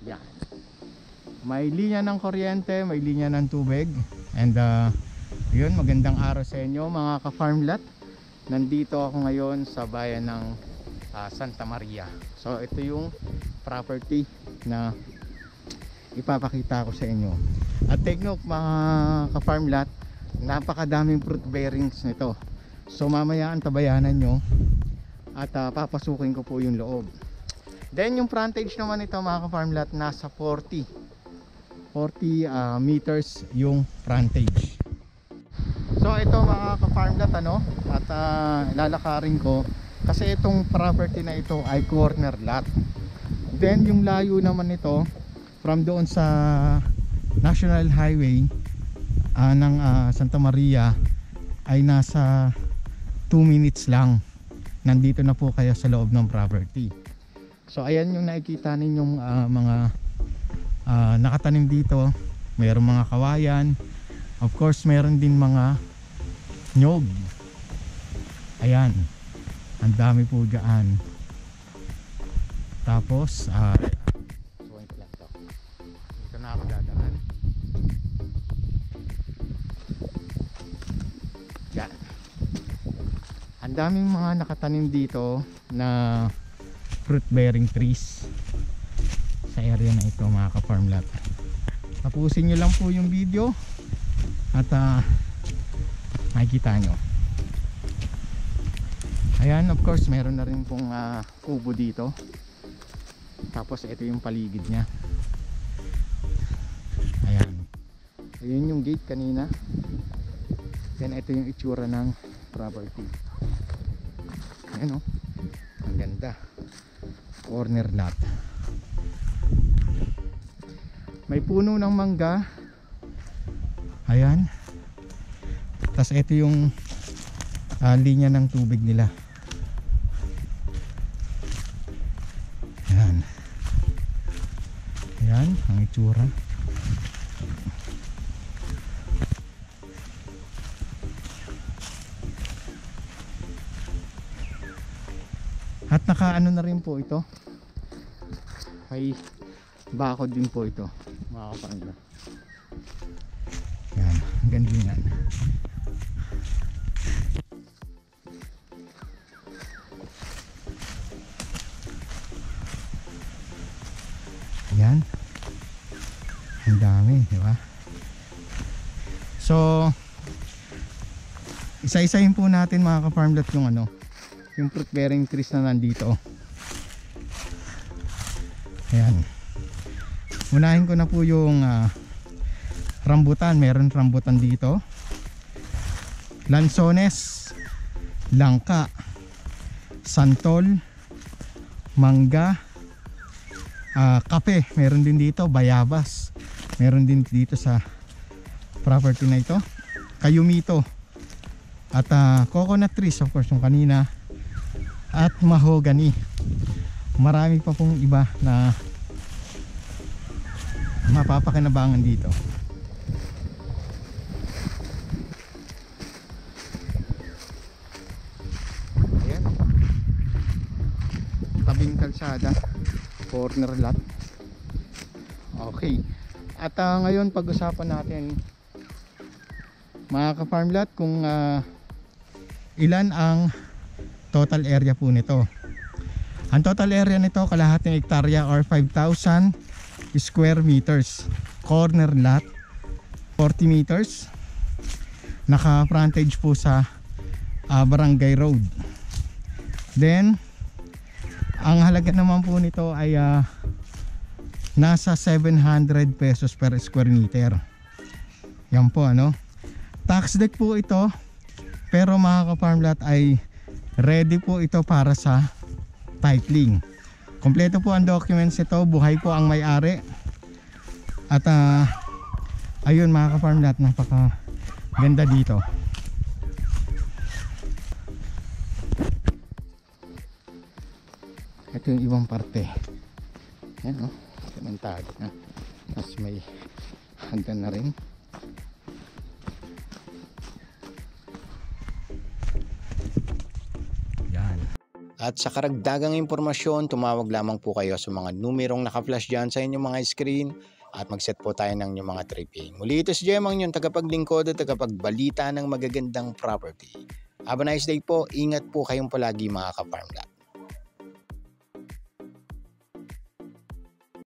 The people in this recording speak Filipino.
Yan. May linya ng kuryente, may linya ng tubig. And yun, magandang araw sa inyo mga ka-farmlat. Nandito ako ngayon sa bayan ng Santa Maria. So ito yung property na ipapakita ko sa inyo. At take note mga ka-farmlat, napakadaming fruit bearings nito. So mamaya antabayanan nyo at papasukin ko po yung loob. Then yung frontage naman nito mga ka-farmlat, nasa 40 meters yung frontage. So ito mga ka-farmlat at lalakarin ko kasi itong property na ito ay corner lot. Then yung layo naman nito from doon sa National Highway ng Santa Maria ay nasa 2 minutes lang. Nandito na po kayo sa loob ng property. So ayan yung nakikita ninyong mga nakatanim dito. Mayroong mga kawayan. Of course mayroon din mga nyog. Ayan, ang dami po dyan. Tapos dito na ako dadaan. Yan. Ang daming mga nakatanim dito na fruit bearing trees sa area na ito mga ka-farmlat. Tapusin nyo lang po yung video at makikita nyo. Ayan, of course meron na rin pong kubo dito. Tapos ito yung paligid nya. Ayan, ayun yung gate kanina. Then ito yung itsura ng property. Ayan ang ganda. Corner lot. May puno ng mangga. Ayan. Tapos ito yung linya ng tubig nila. Ayan. Ayan ang itsura. At nakaano na rin po ito. May bakod din po ito mga kapangla. Yan, ang ganda yan. Yan, ang dami, di ba? So isa-isahin po natin mga ka-farmlat yung fruit bearing trees na nandito. Ayan, unahin ko na po yung rambutan. Meron rambutan dito, lansones, langka, santol, mangga, kape. Meron din dito, bayabas. Meron din dito sa property na ito, kayumito at coconut trees, of course yung kanina, at mahogany. Marami pa pong iba na mapapakinabangan dito. Ayan, tabing kalsada, corner lot. Okay, at ngayon pag-usapan natin mga ka-farmlat kung ilan ang total area po nito. Ang total area nito kalahating hektarya or 5,000 square meters. Corner lot, 40 meters. Naka frontage po sa Barangay Road. Then ang halaga naman po nito ay nasa 700 pesos per square meter. Yan po tax deck po ito. Pero mga ka-farmlat ay ready po ito para sa titling. Kompleto po ang documents nito, buhay po ang may-ari. At ayun mga ka-farmlat, napaka ganda dito. Ito yung ibang parte. Ayan sementado na. Tapos may hagdan na rin. At sa karagdagang impormasyon, tumawag lamang po kayo sa mga numerong naka-flash dyan sa inyong mga screen at mag-set po tayo ng inyong mga tripping. Muli ito si Jem, ang inyong tagapaglingkod at tagapagbalita ng magagandang property. Have a nice day po. Ingat po kayong palagi mga ka-farm lot.